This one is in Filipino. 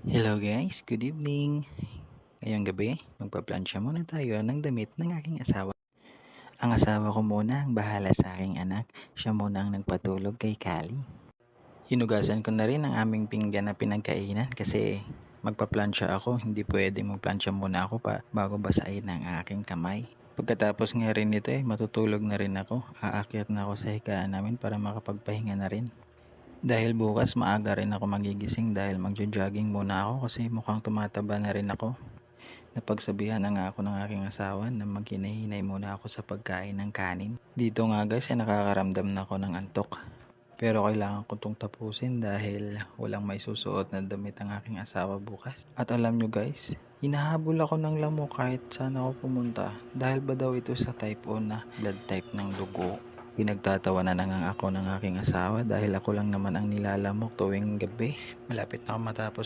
Hello guys, good evening. Ngayong gabi, magpaplansya muna tayo ng damit ng aking asawa. Ang asawa ko muna ang bahala sa aking anak. Siya muna ang nagpatulog kay Kali. Hinugasan ko na rin ang aming pinggan na pinagkainan kasi magpaplansya ako. Hindi pwede magplansya muna ako bago basahin ang aking kamay. Pagkatapos nga rin nito matutulog na rin ako. Aakyat na ako sa higaan namin para makapagpahinga na rin. Dahil bukas maaga rin ako magigising dahil magjo-jogging muna ako kasi mukhang tumataba na rin ako. Napagsabihan na nga ako ng aking asawa na maghinay-hinay muna ako sa pagkain ng kanin. Dito nga guys nakakaramdam na ako ng antok. Pero kailangan ko itong tapusin dahil walang may susuot na damit ang aking asawa bukas. At alam nyo guys, hinahabol ako ng lamok kahit saan ako pumunta dahil ba daw ito sa type O na blood type ng dugo. Pinagtatawanan na nga ako ng aking asawa dahil ako lang naman ang nilalamok tuwing gabi. Malapit na ako matapos